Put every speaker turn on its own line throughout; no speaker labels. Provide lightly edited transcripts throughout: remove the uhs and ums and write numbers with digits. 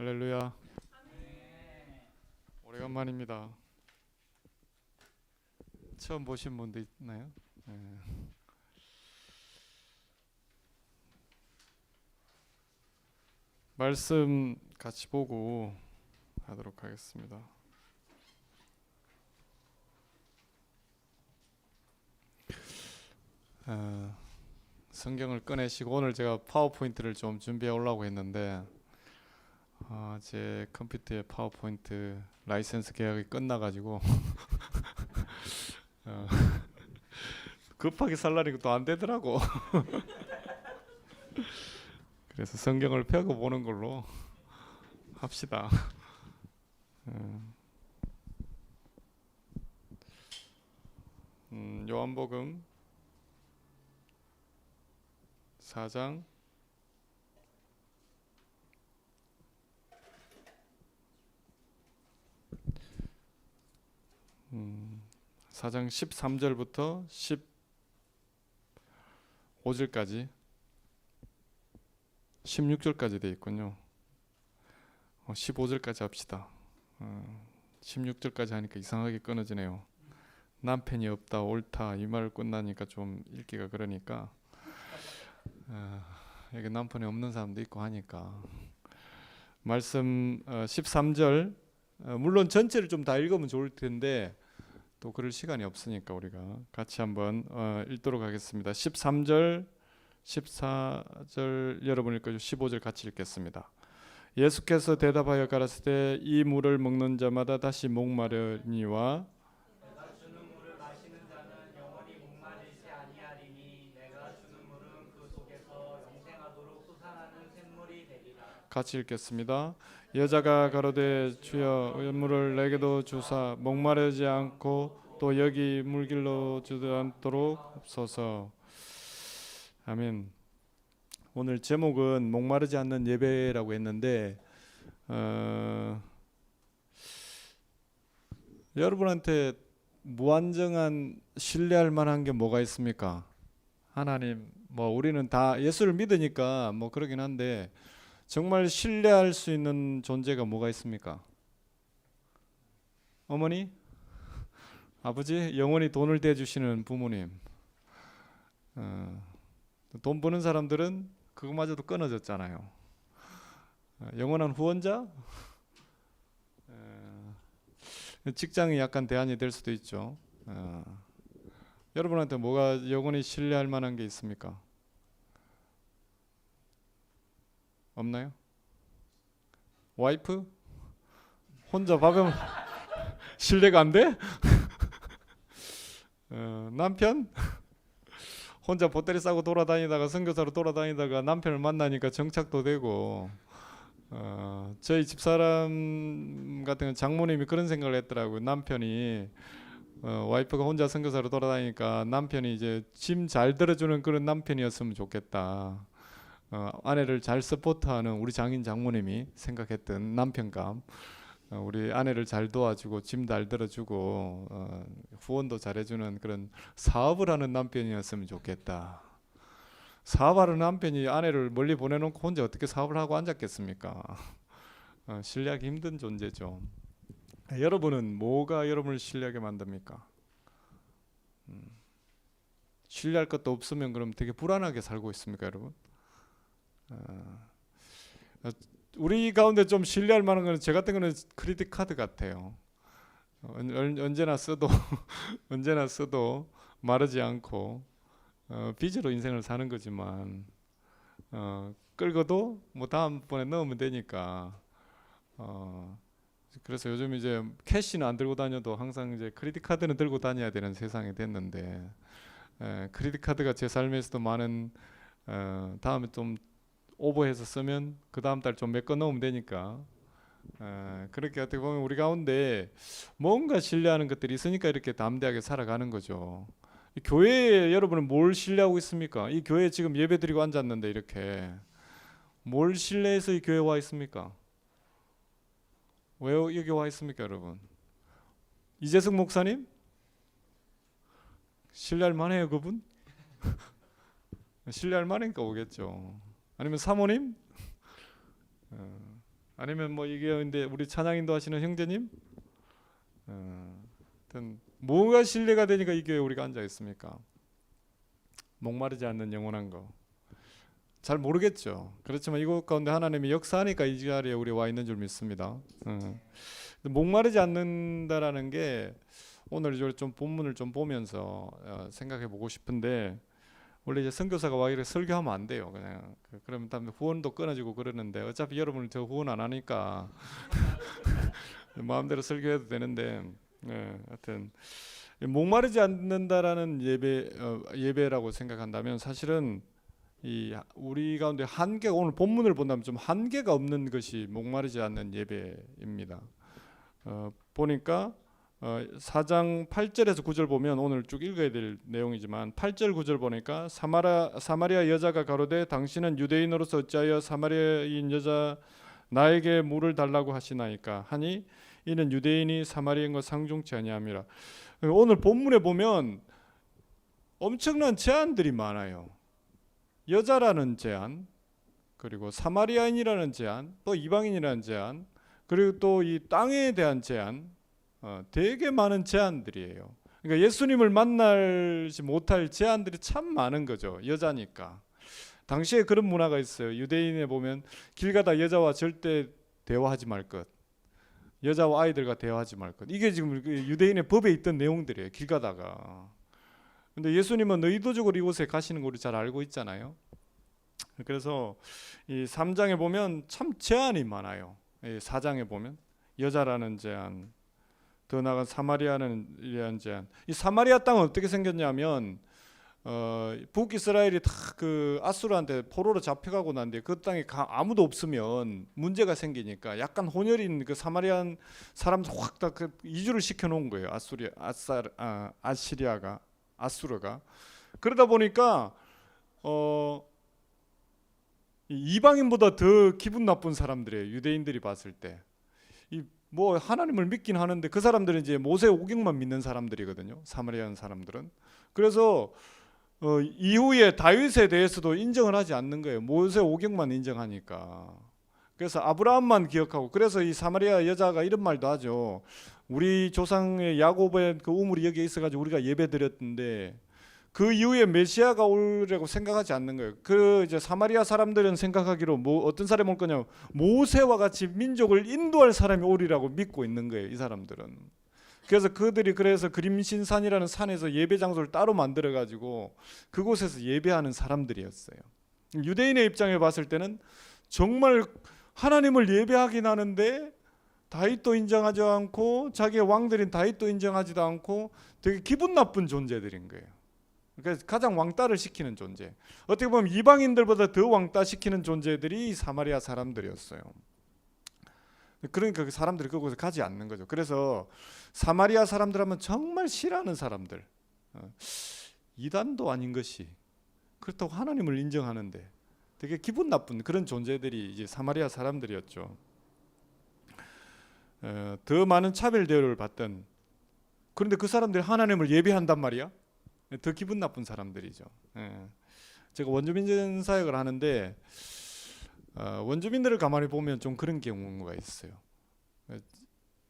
할렐루야. 오래간만입니다. 처음 보신 분도 있나요? 네. 말씀 같이 보고 하도록 하겠습니다. 성경을 꺼내시고 오늘 제가 파워포인트를 좀 준비해 오려고 했는데 제 컴퓨터의 파워포인트 라이센스 계약이 끝나가지고 급하게 살라니까 또 안 되더라고. 그래서 성경을 펴고 보는 걸로 합시다. 요한복음 4장 4장 13절부터 15절까지 16절까지 되어 있군요. 15절까지 합시다. 16절까지 하니까 이상하게 끊어지네요. 남편이 없다 옳다 이 말 끝나니까 좀 읽기가 그러니까 여기 남편이 없는 사람도 있고 하니까 말씀 13절 물론 전체를 좀 다 읽으면 좋을 텐데 또 그럴 시간이 없으니까 우리가 같이 한번 읽도록 하겠습니다. 13절 14절 여러분 읽고 15절 같이 읽겠습니다. 예수께서 대답하여 가라사대 이 물을 먹는 자마다 다시 목마르니와
내가 주는 물을 마시는 자는 영원히 목마르지 아니하리니 내가 주는 물은 그 속에서 영생하도록 솟아나는 샘물이 되리라.
같이 읽겠습니다. 여자가 가로되 주여 물을 내게도 주사 목마르지 않고 또 여기 물길로 주지 않도록 없소서. 아멘. 오늘 제목은 목마르지 않는 예배라고 했는데 여러분한테 무한정한 신뢰할 만한 게 뭐가 있습니까? 하나님 우리는 다 예수를 믿으니까 그러긴 한데 정말 신뢰할 수 있는 존재가 뭐가 있습니까? 어머니? 아버지? 영원히 돈을 대주시는 부모님. 돈 버는 사람들은 그거마저도 끊어졌잖아요. 영원한 후원자? 직장이 약간 대안이 될 수도 있죠. 여러분한테 뭐가 영원히 신뢰할 만한 게 있습니까? 없나요? 와이프? 혼자 박으면 신뢰가 안 돼? 남편? 혼자 보따리 싸고 돌아다니다가 선교사로 돌아다니다가 남편을 만나니까 정착도 되고 저희 집사람 같은 경우는 장모님이 그런 생각을 했더라고요. 남편이 와이프가 혼자 선교사로 돌아다니니까 남편이 이제 짐 잘 들어주는 그런 남편이었으면 좋겠다. 아내를 잘 서포트하는 우리 장인 장모님이 생각했던 남편감. 우리 아내를 잘 도와주고 짐 잘 들어주고 후원도 잘해주는 그런 사업을 하는 남편이었으면 좋겠다. 사업하는 남편이 아내를 멀리 보내놓고 혼자 어떻게 사업을 하고 앉았겠습니까? 신뢰하기 힘든 존재죠. 여러분은 뭐가 여러분을 신뢰하게 만듭니까? 신뢰할 것도 없으면 그럼 되게 불안하게 살고 있습니까, 여러분? 우리 가운데 좀 신뢰할 만한 거는 제 같은 거는 크레딧 카드 같아요. 언제나 써도 언제나 써도 마르지 않고 빚으로 인생을 사는 거지만 끌고도 다음번에 넣으면 되니까 그래서 요즘 이제 캐시는 안 들고 다녀도 항상 이제 크레딧 카드는 들고 다녀야 되는 세상이 됐는데 크레딧 카드가 제 삶에서도 많은 다음에 좀 오버해서 쓰면 그 다음 달 좀 메꿔 넣으면 되니까 그렇게 어떻게 보면 우리 가운데 뭔가 신뢰하는 것들이 있으니까 이렇게 담대하게 살아가는 거죠. 이 교회에 여러분은 뭘 신뢰하고 있습니까? 이 교회에 지금 예배 드리고 앉았는데 이렇게 뭘 신뢰해서 이 교회에 와 있습니까? 왜 여기 와 있습니까, 여러분? 이재석 목사님? 신뢰할 만해요, 그분? 신뢰할 만하니까 오겠죠. 아니면 사모님? 아니면 뭐 이게 근데 우리 찬양인도 하시는 형제님? 하여튼 뭐가 신뢰가 되니까 이 교회에 우리가 앉아 있습니까? 목마르지 않는 영원한 거. 잘 모르겠죠. 그렇지만 이곳 가운데 하나님이 역사하니까 이 자리에 우리 와 있는 줄 믿습니다. 목마르지 않는다라는 게 오늘 이제 좀 본문을 좀 보면서 생각해 보고 싶은데, 원래 이제 선교사가 와 이렇게 설교하면 안 돼요. 그냥 그러면 다음에 후원도 끊어지고 그러는데, 어차피 여러분은 저 후원 안 하니까 마음대로 설교해도 되는데, 하여튼 목마르지 않는다라는 예배라고 생각한다면 사실은 이 우리 가운데 한계가, 오늘 본문을 본다면 좀 한계가 없는 것이 목마르지 않는 예배입니다. 보니까 4장 8절에서 9절 보면 오늘 쭉 읽어야 될 내용이지만 8절 9절 보니까 사마리아 여자가 가로되 당신은 유대인으로서 어찌하여 사마리아인 여자 나에게 물을 달라고 하시나이까 하니 이는 유대인이 사마리아인과 상종치 아니함이라. 오늘 본문에 보면 엄청난 제한들이 많아요. 여자라는 제한, 그리고 사마리아인이라는 제한, 또 이방인이라는 제한, 그리고 또 이 땅에 대한 제한, 되게 많은 제한들이에요. 그러니까 예수님을 만나지 못할 제한들이 참 많은 거죠. 여자니까. 당시에 그런 문화가 있어요. 유대인에 보면 길 가다 여자와 절대 대화하지 말 것, 여자와 아이들과 대화하지 말 것. 이게 지금 유대인의 법에 있던 내용들이에요. 길 가다가. 근데 예수님은 의도적으로 이곳에 가시는 거 우리 잘 알고 있잖아요. 그래서 이 3장에 보면 참 제한이 많아요. 이 4장에 보면 여자라는 제한, 더 나아가 사마리아는 제한. 이 사마리아 땅은 어떻게 생겼냐면 북이스라엘이 다 그 아수르한테 포로로 잡혀가고 난데 그 땅에 아무도 없으면 문제가 생기니까 약간 혼혈인 그 사마리안 사람들 확 다 그 이주를 시켜놓은 거예요. 아수르가. 그러다 보니까 이방인보다 더 기분 나쁜 사람들이에요. 유대인들이 봤을 때. 뭐 하나님을 믿긴 하는데 그 사람들은 이제 모세 오경만 믿는 사람들이거든요. 사마리안 사람들은. 그래서 이후에 다윗에 대해서도 인정을 하지 않는 거예요. 모세 오경만 인정하니까. 그래서 아브라함만 기억하고, 그래서 이 사마리아 여자가 이런 말도 하죠. 우리 조상의 야곱의 그 우물이 여기에 있어가지고 우리가 예배 드렸는데 그 이후에 메시아가 오려고 생각하지 않는 거예요. 그 이제 사마리아 사람들은 생각하기로 뭐 어떤 사람이 올 거냐, 모세와 같이 민족을 인도할 사람이 오리라고 믿고 있는 거예요. 이 사람들은. 그래서 그들이 그래서 그림신산이라는 산에서 예배 장소를 따로 만들어 가지고 그곳에서 예배하는 사람들이었어요. 유대인의 입장에 봤을 때는 정말 하나님을 예배하긴 하는데 다윗도 인정하지 않고 자기의 왕들인 다윗도 인정하지도 않고 되게 기분 나쁜 존재들인 거예요. 그러니까 가장 왕따를 시키는 존재, 어떻게 보면 이방인들보다 더 왕따 시키는 존재들이 사마리아 사람들이었어요. 그러니까 그 사람들이 그곳에 가지 않는 거죠. 그래서 사마리아 사람들 하면 정말 싫어하는 사람들, 이단도 아닌 것이 그렇다고 하나님을 인정하는데 되게 기분 나쁜 그런 존재들이 이제 사마리아 사람들이었죠. 더 많은 차별 대우를 받던, 그런데 그 사람들이 하나님을 예배한단 말이야. 더 기분 나쁜 사람들이죠. 제가 원주민 사역을 하는데 원주민들을 가만히 보면 좀 그런 경우가 있어요.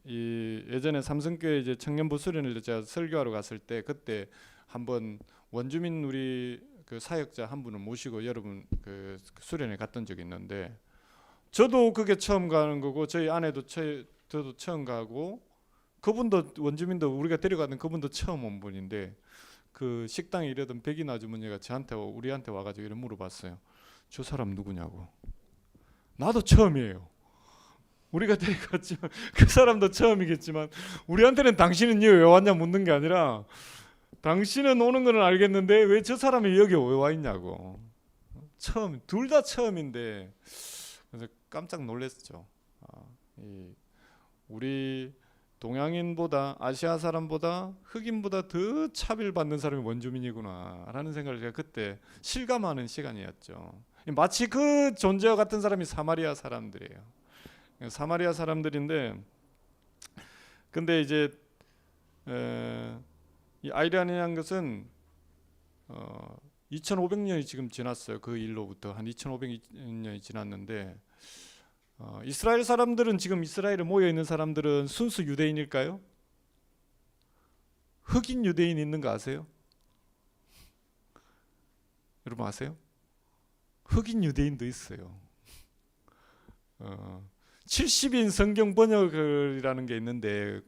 예전에 삼성교회 이제 청년부 수련을 제가 설교하러 갔을 때, 그때 한번 원주민 우리 그 사역자 한 분을 모시고 여러분 그 수련회 갔던 적이 있는데, 저도 그게 처음 가는 거고 저희 아내도 저도 처음 가고, 그분도 원주민도 우리가 데려가던 그분도 처음 온 분인데, 그 식당에 일하던 백인 아주머니가 우리한테 와가지고 이런 물어봤어요. 저 사람 누구냐고. 나도 처음이에요. 우리가 데려갔지만 그 사람도 처음이겠지만 우리한테는 당신은 왜 왔냐 묻는 게 아니라, 당신은 오는 건 알겠는데 왜 저 사람이 여기 왜 와 있냐고. 처음, 둘 다 처음인데. 그래서 깜짝 놀랐죠. 우리 동양인보다, 아시아 사람보다, 흑인보다 더 차별받는 사람이 원주민이구나 라는 생각을 제가 그때 실감하는 시간이었죠. 마치 그 존재와 같은 사람이 사마리아 사람들이에요. 사마리아 사람들인데, 근데 이제 이 아이란이라는 것은 2500년이 지금 지났어요. 그 일로부터 한 2500년이 지났는데, 이스라엘 사람들은 지금 이스라엘에 모여 있는 사람들은 순수 유대인일까요? 흑인 유대인 있는 거 아세요? 여러분 아세요? 흑인 유대인도 있어요. 70인 성경 번역이라는 게 있는데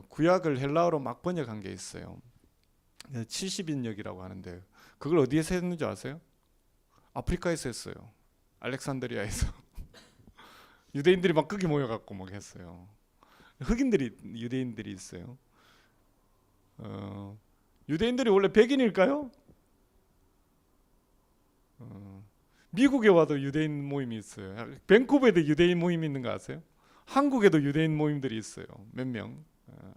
구약을 헬라어로 막 번역한 게 있어요. 70인역이라고 하는데 그걸 어디에서 했는지 아세요? 아프리카에서 했어요. 알렉산드리아에서. 유대인들이 막 거기 모여갖고 막 했어요. 유대인들이 있어요. 유대인들이 원래 백인일까요? 미국에 와도 유대인 모임이 있어요. 밴쿠버에도 유대인 모임이 있는 거 아세요? 한국에도 유대인 모임들이 있어요. 몇 명.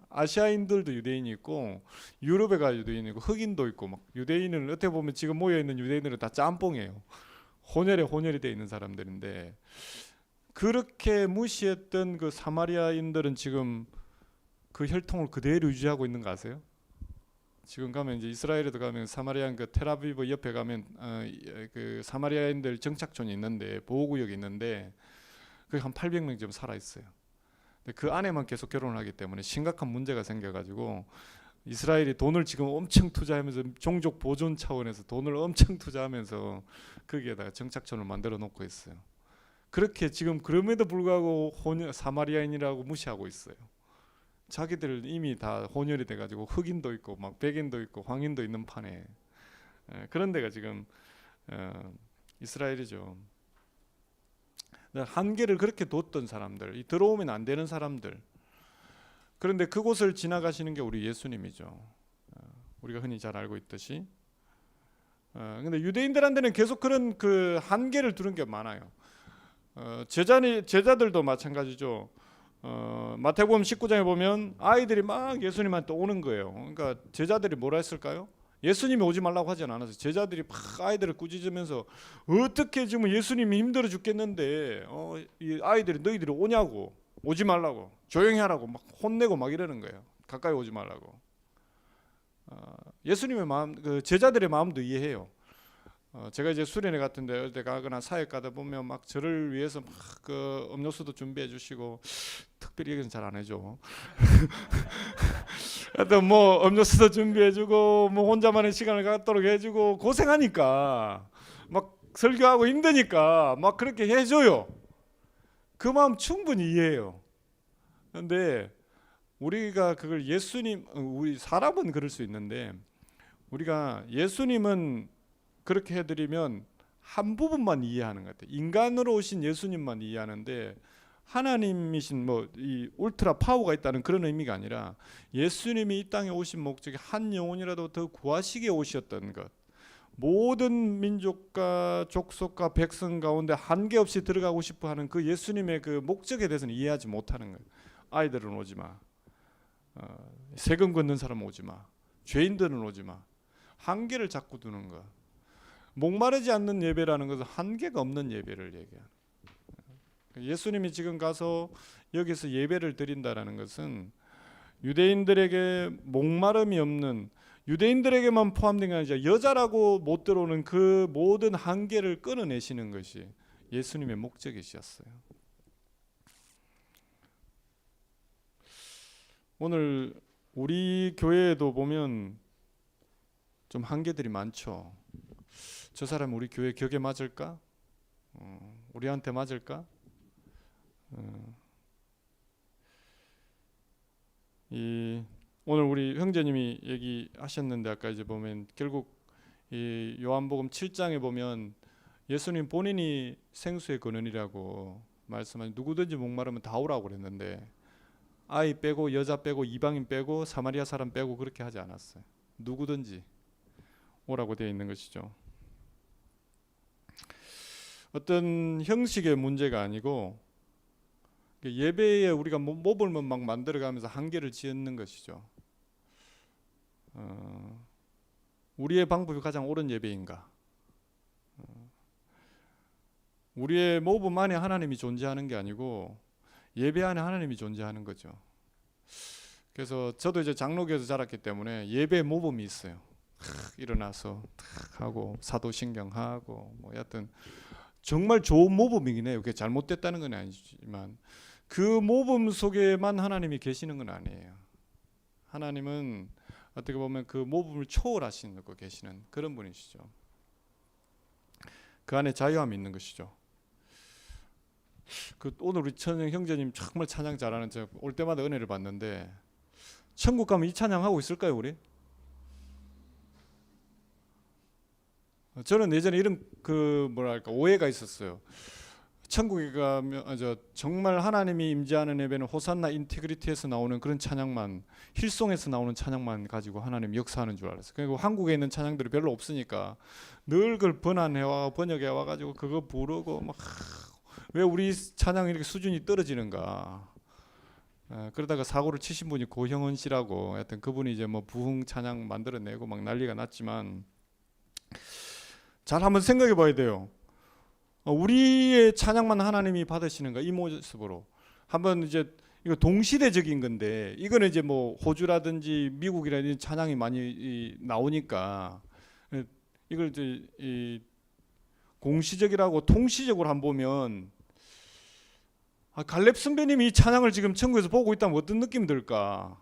아시아인들도 유대인이 있고 유럽에 가 유대인이 있고 흑인도 있고 막 유대인은 어떻게 보면 지금 모여 있는 유대인들은 다 짬뽕이에요. 혼혈이 돼 있는 사람들인데 그렇게 무시했던 그 사마리아인들은 지금 그 혈통을 그대로 유지하고 있는 거 아세요? 지금 가면 이제 이스라엘에도 가면 사마리아 그 텔아비브 옆에 가면 그 사마리아인들 정착촌이 있는데 보호구역이 있는데 거기 한 800명 지금 살아 있어요. 그 안에만 계속 결혼을 하기 때문에 심각한 문제가 생겨가지고 이스라엘이 돈을 지금 엄청 투자하면서 종족 보존 차원에서 돈을 엄청 투자하면서 거기에다가 정착촌을 만들어 놓고 있어요. 그렇게 지금 그럼에도 불구하고 사마리아인이라고 무시하고 있어요. 자기들 이미 다 혼혈이 돼가지고 흑인도 있고 막 백인도 있고 황인도 있는 판에 그런 데가 지금 이스라엘이죠. 한계를 그렇게 뒀던 사람들, 들어오면 안 되는 사람들. 그런데 그곳을 지나가시는 게 우리 예수님이죠. 우리가 흔히 잘 알고 있듯이. 근데 유대인들한테는 계속 그런 그 한계를 두는 게 많아요. 제자들도 마찬가지죠. 마태복음 19장에 보면 아이들이 막 예수님한테 오는 거예요. 그러니까 제자들이 뭐라 했을까요? 예수님이 오지 말라고 하진 않았어요. 제자들이 막 아이들을 꾸짖으면서 어떻게 지금 예수님이 힘들어 죽겠는데 이 아이들이 너희들이 오냐고, 오지 말라고, 조용히 하라고 막 혼내고 막 이러는 거예요. 가까이 오지 말라고. 예수님의 마음, 그 제자들의 마음도 이해해요. 제가 이제 수련회 같은데 어디 가거나 사역 가다 보면 막 저를 위해서 막 그 음료수도 준비해 주시고 특별히 얘기는 잘 안 해줘. 하여튼 뭐 음료수도 준비해 주고 뭐 혼자만의 시간을 갖도록 해주고 고생하니까 막 설교하고 힘드니까 막 그렇게 해줘요. 그 마음 충분히 이해해요. 그런데 우리가 그걸 우리 사람은 그럴 수 있는데 우리가 예수님은 그렇게 해드리면 한 부분만 이해하는 것 같아요. 인간으로 오신 예수님만 이해하는데 하나님이신 뭐 이 울트라 파워가 있다는 그런 의미가 아니라 예수님이 이 땅에 오신 목적이 한 영혼이라도 더 구하시게 오셨던 것. 모든 민족과 족속과 백성 가운데 한계 없이 들어가고 싶어 하는 그 예수님의 그 목적에 대해서는 이해하지 못하는 거예요. 아이들은 오지 마. 세금 걷는 사람 오지 마. 죄인들은 오지 마. 한계를 자꾸 두는 거. 목마르지 않는 예배라는 것은 한계가 없는 예배를 얘기하는. 예수님이 지금 가서 여기서 예배를 드린다라는 것은 유대인들에게 목마름이 없는, 유대인들에게만 포함된 게 아니라 여자라고 못 들어오는 그 모든 한계를 끊어내시는 것이 예수님의 목적이셨어요. 오늘 우리 교회에도 보면 좀 한계들이 많죠. 저 사람 우리 교회 격에 맞을까? 우리한테 맞을까? 오늘 우리 형제님이 얘기하셨는데 아까 이제 보면 결국 이 요한복음 7장에 보면 예수님 본인이 생수의 근원이라고 말씀하신, 누구든지 목마르면 다 오라고 그랬는데 아이 빼고 여자 빼고 이방인 빼고 사마리아 사람 빼고 그렇게 하지 않았어요. 누구든지 오라고 되어 있는 것이죠. 어떤 형식의 문제가 아니고 예배에 우리가 모범을 막 만들어가면서 한계를 짓는 것이죠. 우리의 방법이 가장 옳은 예배인가? 우리의 모범 안에 하나님이 존재하는 게 아니고 예배 안에 하나님이 존재하는 거죠. 그래서 저도 이제 장로교에서 자랐기 때문에 예배 모범이 있어요. 일어나서 탁 하고 사도신경 하고 뭐 여하튼 정말 좋은 모범이긴 해요. 그게 잘못됐다는 건 아니지만 그 모범 속에만 하나님이 계시는 건 아니에요. 하나님은 어떻게 보면 그 모범을 초월하시고 계시는 그런 분이시죠. 그 안에 자유함이 있는 것이죠. 오늘 우리 천영 형제님 정말 찬양 잘하는, 제가 올 때마다 은혜를 받는데 천국 가면 이 찬양 하고 있을까요 우리? 저는 예전에 이런 뭐랄까 오해가 있었어요. 천국에 가면 정말 하나님이 임재하는 예배는 호산나 인티그리티에서 나오는 그런 찬양만, 힐송에서 나오는 찬양만 가지고 하나님 역사하는 줄 알았어요. 그리고 한국에 있는 찬양들이 별로 없으니까 늘 그걸 번역해 와가지고 그거 부르고 막 왜 우리 찬양이 이렇게 수준이 떨어지는가. 그러다가 사고를 치신 분이 고형은 씨라고, 하여튼 그분이 이제 뭐 부흥 찬양 만들어내고 막 난리가 났지만 잘 한번 생각해 봐야 돼요. 우리의 찬양만 하나님이 받으시는가, 이 모습으로 한번 이제 이거 동시대적인 건데, 이거는 이제 뭐 호주라든지 미국이라든지 찬양이 많이 나오니까 이걸 이제 공시적이라고 통시적으로 한번 보면, 갈렙 선배님이 이 찬양을 지금 천국에서 보고 있다면 어떤 느낌 들까?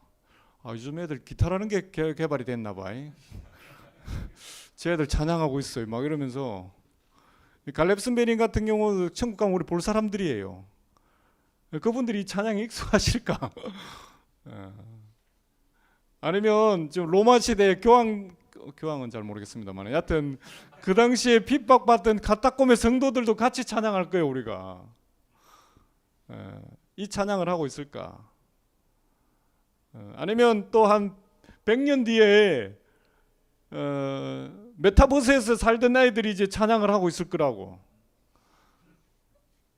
요즘 애들 기타라는 게 개발이 됐나 봐. 제 애들 찬양하고 있어요 막 이러면서. 갈렙 선배님 같은 경우 천국 가면 우리 볼 사람들이에요. 그분들이 이 찬양에 익숙하실까? 아니면 지금 로마 시대 교황은 잘 모르겠습니다만, 여하튼 그 당시에 핍박받던 가타콤의 성도들도 같이 찬양할 거예요 우리가. 이 찬양을 하고 있을까? 아니면 또 한 100년 뒤에 메타버스에서 살던 아이들이 이제 찬양을 하고 있을 거라고.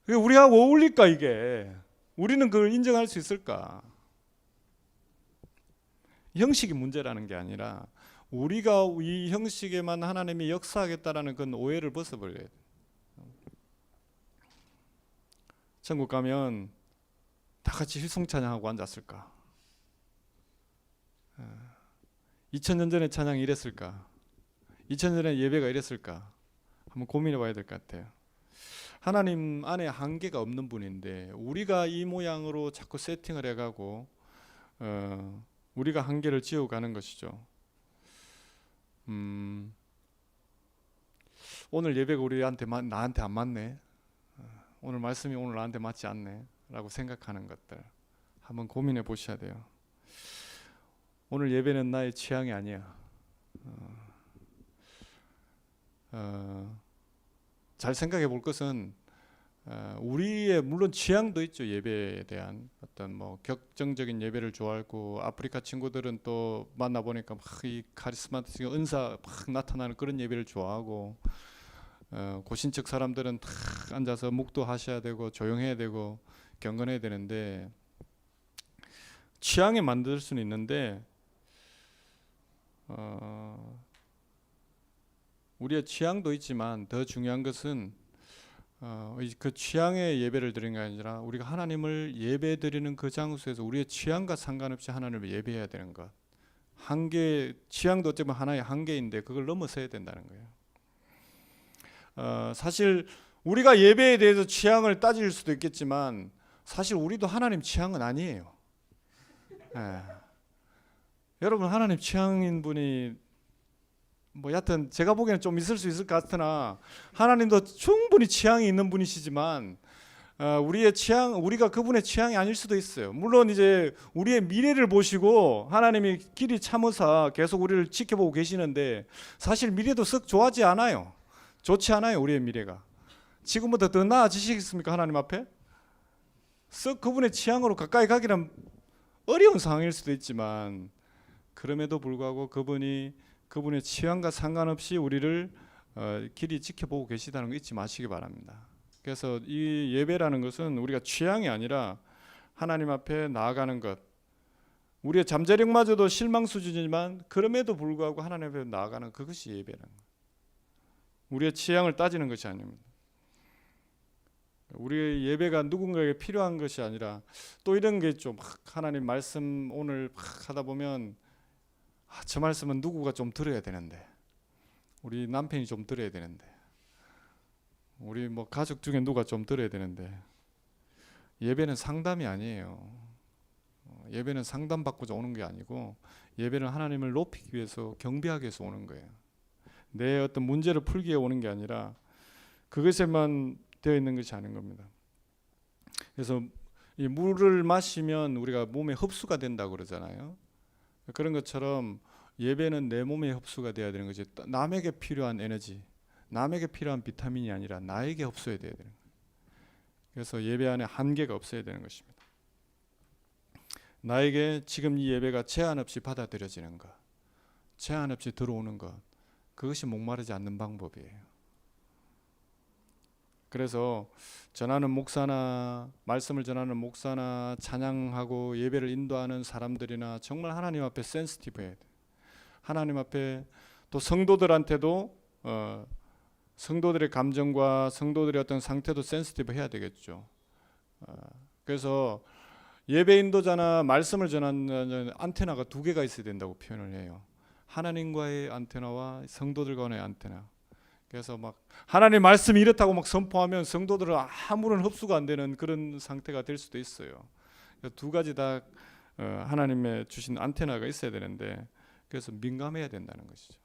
우리하고 어울릴까 이게? 우리는 그걸 인정할 수 있을까? 형식이 문제라는 게 아니라 우리가 이 형식에만 하나님이 역사하겠다라는 그런 오해를 벗어버려야 돼. 천국 가면 다 같이 힐송 찬양하고 앉았을까? 2000년 전에 찬양이 이랬을까? 2000년 전에 예배가 이랬을까? 한번 고민해 봐야 될 것 같아요. 하나님 안에 한계가 없는 분인데 우리가 이 모양으로 자꾸 세팅을 해가고 우리가 한계를 지어가는 것이죠. 오늘 예배가 나한테 안 맞네. 오늘 말씀이 오늘 나한테 맞지 않네 라고 생각하는 것들 한번 고민해 보셔야 돼요. 오늘 예배는 나의 취향이 아니야. 잘 생각해 볼 것은 우리의 물론 취향도 있죠. 예배에 대한 어떤 뭐 격정적인 예배를 좋아하고, 아프리카 친구들은 또 만나 보니까 막 이 카리스마틱 은사 막 나타나는 그런 예배를 좋아하고, 고신적 사람들은 탁 앉아서 묵도하셔야 되고 조용해야 되고 경건해야 되는데, 취향에 만들 수는 있는데 우리의 취향도 있지만 더 중요한 것은 그 취향의 예배를 드리는 게 아니라 우리가 하나님을 예배 드리는 그 장소에서 우리의 취향과 상관없이 하나님을 예배해야 되는 것. 취향도 어쩌면 하나의 한계인데 그걸 넘어서야 된다는 거예요. 사실 우리가 예배에 대해서 취향을 따질 수도 있겠지만 사실 우리도 하나님 취향은 아니에요. 여러분, 하나님 취향인 분이 뭐 여하튼 제가 보기에는 좀 있을 수 있을 것 같으나, 하나님도 충분히 취향이 있는 분이시지만 우리가 그분의 취향이 아닐 수도 있어요. 물론 이제 우리의 미래를 보시고 하나님이 길이 참으사 계속 우리를 지켜보고 계시는데, 사실 미래도 썩 좋지 않아요. 우리의 미래가. 지금보다 더 나아지시겠습니까? 하나님 앞에? 썩 그분의 취향으로 가까이 가기는 어려운 상황일 수도 있지만, 그럼에도 불구하고 그분의 취향과 상관없이 우리를 길이 지켜보고 계시다는 거 잊지 마시기 바랍니다. 그래서 이 예배라는 것은 우리가 취향이 아니라 하나님 앞에 나아가는 것. 우리의 잠재력마저도 실망 수준이지만 그럼에도 불구하고 하나님 앞에 나아가는 그것이 예배라는 것. 우리의 취향을 따지는 것이 아닙니다. 우리의 예배가 누군가에게 필요한 것이 아니라, 또 이런 게 좀 하나님 말씀 오늘 하다 보면 저 말씀은 누구가 좀 들어야 되는데, 우리 남편이 좀 들어야 되는데, 우리 뭐 가족 중에 누가 좀 들어야 되는데 예배는 상담이 아니에요. 예배는 상담받고자 오는 게 아니고 예배는 하나님을 높이기 위해서 경배하기 위해서 오는 거예요. 내 어떤 문제를 풀기 위해 오는 게 아니라 그것에만 되어 있는 것이 아닌 겁니다. 그래서 이 물을 마시면 우리가 몸에 흡수가 된다고 그러잖아요. 그런 것처럼 예배는 내 몸에 흡수가 돼야 되는 거지. 남에게 필요한 에너지, 남에게 필요한 비타민이 아니라 나에게 흡수해야 되는 거예요. 그래서 예배 안에 한계가 없어야 되는 것입니다. 나에게 지금 이 예배가 제한 없이 받아들여지는 것, 제한 없이 들어오는 것, 그것이 목마르지 않는 방법이에요. 그래서 전하는 목사나 말씀을 전하는 목사나 찬양하고 예배를 인도하는 사람들이나 정말 하나님 앞에 센시티브해야 돼. 하나님 앞에 또 성도들한테도 성도들의 감정과 성도들의 어떤 상태도 센시티브 해야 되겠죠. 그래서 예배 인도자나 말씀을 전하는 안테나가 두 개가 있어야 된다고 표현을 해요. 하나님과의 안테나와 성도들 간의 안테나. 그래서 막 하나님 말씀이 이렇다고 막 선포하면 성도들은 아무런 흡수가 안 되는 그런 상태가 될 수도 있어요. 두 가지 다 하나님의 주신 안테나가 있어야 되는데 그래서 민감해야 된다는 것이죠.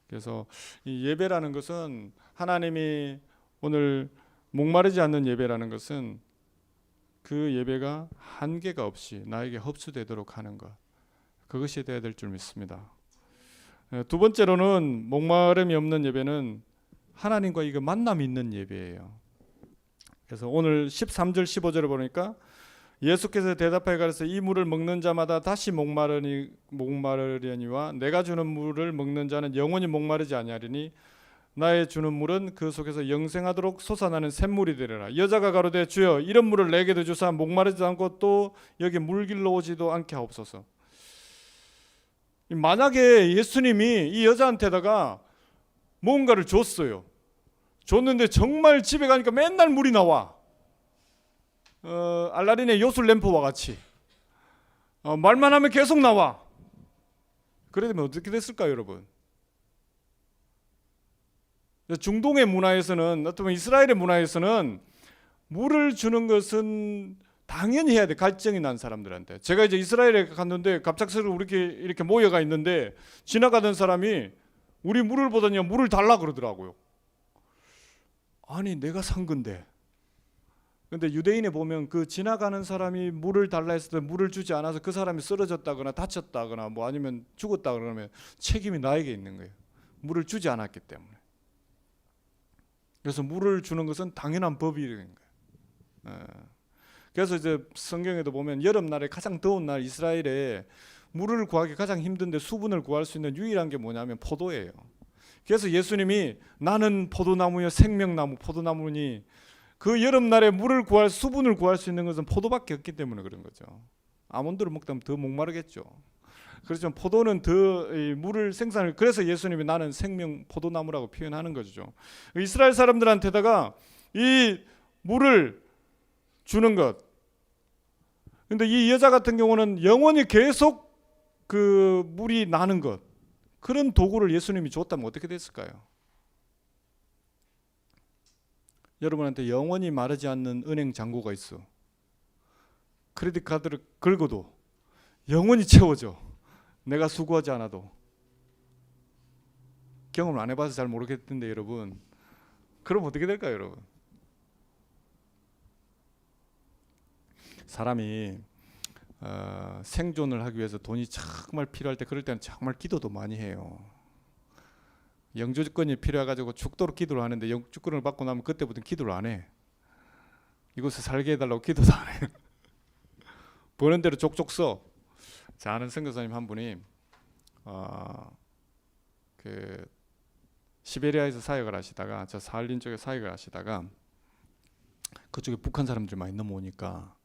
그래서 이 예배라는 것은 하나님이 오늘 목마르지 않는 예배라는 것은 그 예배가 한계가 없이 나에게 흡수되도록 하는 것, 그것이 되어야 될 줄 믿습니다. 두 번째로는 목마름이 없는 예배는 하나님과 이거 만남이 있는 예배예요. 그래서 오늘 13절 15절을 보니까 예수께서 대답하여 가라사대 이 물을 먹는 자마다 다시 목마르려니와 내가 주는 물을 먹는 자는 영원히 목마르지 아니하리니 나의 주는 물은 그 속에서 영생하도록 솟아나는 샘물이 되리라. 여자가 가로되 주여 이런 물을 내게도 주사 목마르지도 않고 또 여기 물길로 오지도 않게 하옵소서. 만약에 예수님이 이 여자한테다가 뭔가를 줬어요. 줬는데 정말 집에 가니까 맨날 물이 나와. 알라딘의 요술 램프와 같이 말만 하면 계속 나와. 그래 되면 어떻게 됐을까요, 여러분? 중동의 문화에서는, 어떤 이스라엘의 문화에서는 물을 주는 것은 당연히 해야 돼. 갈증이 난 사람들한테. 제가 이제 이스라엘에 갔는데 갑작스레 이렇게 모여가 있는데 지나가던 사람이 우리 물을 보더니 물을 달라 그러더라고요. 아니 내가 산 건데. 근데 유대인에 보면 그 지나가는 사람이 물을 달라 했을 때 물을 주지 않아서 그 사람이 쓰러졌다거나 다쳤다거나 뭐 아니면 죽었다 그러면 책임이 나에게 있는 거예요. 물을 주지 않았기 때문에. 그래서 물을 주는 것은 당연한 법이라는 거예요. 그래서 이제 성경에도 보면 여름날에 가장 더운 날 이스라엘에 물을 구하기 가장 힘든데 수분을 구할 수 있는 유일한 게 뭐냐면 포도예요. 그래서 예수님이 나는 포도나무여 생명나무 포도나무니 그 여름날에 물을 구할 수분을 구할 수 있는 것은 포도밖에 없기 때문에 그런 거죠. 아몬드를 먹다면 더 목마르겠죠. 그렇지만 포도는 더 물을 생산을 그래서 예수님이 나는 생명 포도나무라고 표현하는 거죠. 이스라엘 사람들한테다가 이 물을 주는 것. 근데 이 여자 같은 경우는 영원히 계속 그 물이 나는 것. 그런 도구를 예수님이 줬다면 어떻게 됐을까요? 여러분한테 영원히 마르지 않는 은행 잔고가 있어. 크레딧 카드를 긁어도 영원히 채워져. 내가 수고하지 않아도. 경험을 안 해봐서 잘 모르겠는데 여러분. 그럼 어떻게 될까요, 여러분? 사람이 생존을 하기 위해서 돈이 정말 필요할 때 그럴 때는 정말 기도도 많이 해요. 영주권이 필요해가지고 죽도록 기도를 하는데 영주권을 받고 나면 그때부터 기도를 안 해. 이곳에 살게 해달라고 기도도 안 해. 버는 대로 족족 써. 자, 아는 선교사님 한 분이 그 시베리아에서 사역을 하시다가 저 사할린 쪽에 사역을 하시다가 그쪽에 북한 사람들이 많이 넘어오니까